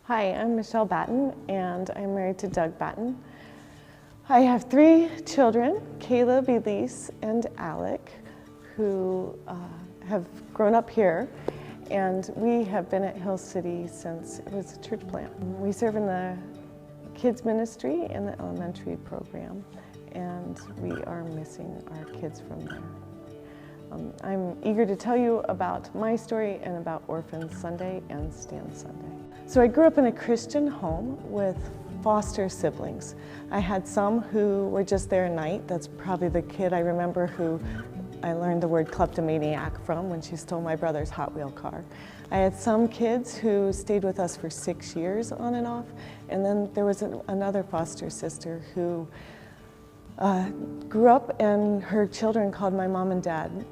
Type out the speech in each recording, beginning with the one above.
Hi, I'm Michelle Batten, and I'm married to Doug Batten. I have 3 children, Caleb, Elise, and Alec, who have grown up here, and we have been at Hill City since it was a church plant. We serve in the kids ministry in the elementary program, and we are missing our kids from there. I'm eager to tell you about my story and about Orphan Sunday and Stand Sunday. So I grew up in a Christian home with foster siblings. I had some who were just there at night. That's probably the kid I remember who I learned the word kleptomaniac from when she stole my brother's Hot Wheel car. I had some kids who stayed with us for 6 years on and off, and then there was another foster sister who grew up and her children called my mom and dad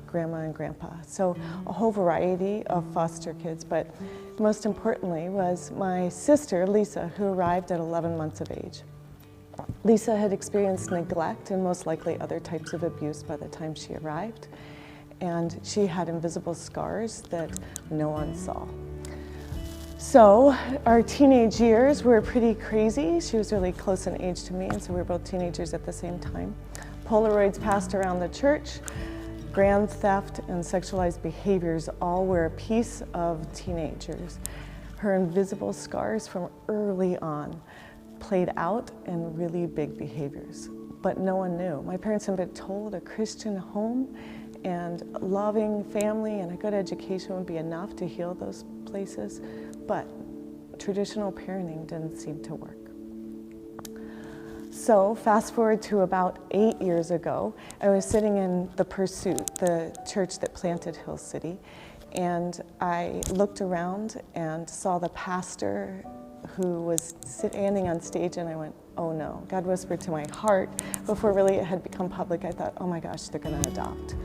grandma and grandpa. So a whole variety of foster kids, but most importantly was my sister, Lisa, who arrived at 11 months of age. Lisa had experienced neglect and most likely other types of abuse by the time she arrived, and she had invisible scars that no one saw. So our teenage years were pretty crazy. She was really close in age to me, and so we were both teenagers at the same time. Polaroids passed around the church. Grand theft and sexualized behaviors all were a piece of teenagers. Her invisible scars from early on played out in really big behaviors, but no one knew. My parents had been told a Christian home and loving family and a good education would be enough to heal those places, but traditional parenting didn't seem to work. So fast forward to about 8 years ago, I was sitting in The Pursuit, the church that planted Hill City, and I looked around and saw the pastor who was standing on stage, and I went, oh no. God whispered to my heart before really it had become public. I thought, oh my gosh, they're going to adopt.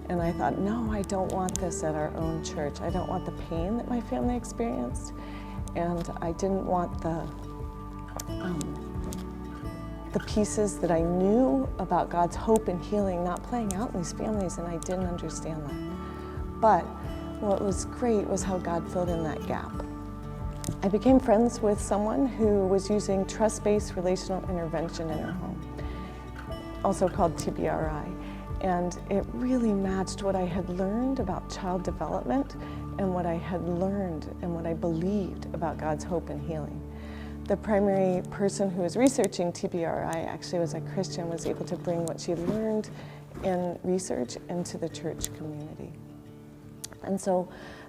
And I thought, no, I don't want this at our own church. I don't want the pain that my family experienced, and I didn't want the pieces that I knew about God's hope and healing not playing out in these families, and I didn't understand that. But what was great was how God filled in that gap. I became friends with someone who was using trust-based relational intervention in her home, also called TBRI, and it really matched what I had learned about child development and what I had learned and what I believed about God's hope and healing. The primary person who was researching TBRI actually was a Christian, was able to bring what she learned in research into the church community. And so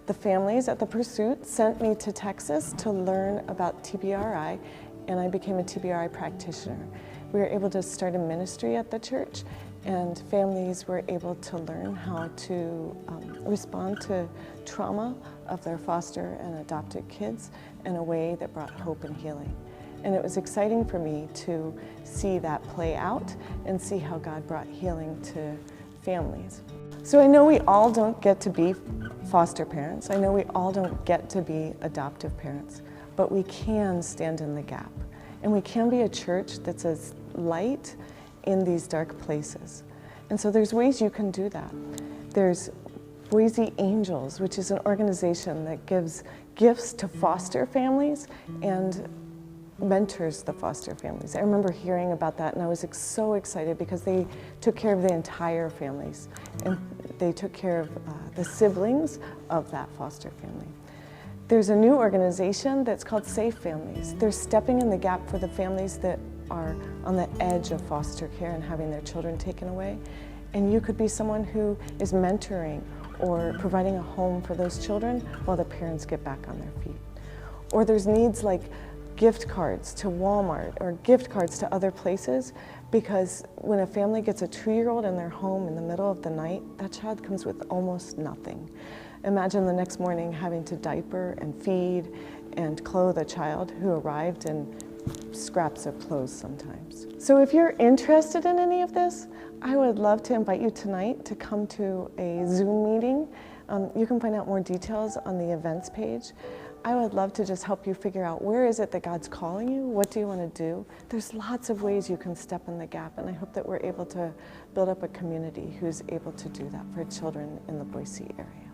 the families at The Pursuit sent me to Texas to learn about TBRI, and I became a TBRI practitioner. We were able to start a ministry at the church, and families were able to learn how to respond to trauma of their foster and adopted kids in a way that brought hope and healing. And it was exciting for me to see that play out and see how God brought healing to families. So I know we all don't get to be foster parents. I know we all don't get to be adoptive parents, but we can stand in the gap. And we can be a church that's a light in these dark places. And so there's ways you can do that. There's Boise Angels, which is an organization that gives gifts to foster families and mentors the foster families. I remember hearing about that, and I was so excited because they took care of the entire families, and they took care of the siblings of that foster family. There's a new organization that's called Safe Families. They're stepping in the gap for the families that are on the edge of foster care and having their children taken away. And you could be someone who is mentoring or providing a home for those children while the parents get back on their feet. Or there's needs like gift cards to Walmart or gift cards to other places, because when a family gets a 2-year-old in their home in the middle of the night, that child comes with almost nothing. Imagine the next morning having to diaper and feed and clothe a child who arrived in scraps of clothes sometimes. So if you're interested in any of this, I would love to invite you tonight to come to a Zoom meeting. You can find out more details on the events page. I would love to just help you figure out, where is it that God's calling you? What do you want to do? There's lots of ways you can step in the gap, and I hope that we're able to build up a community who's able to do that for children in the Boise area.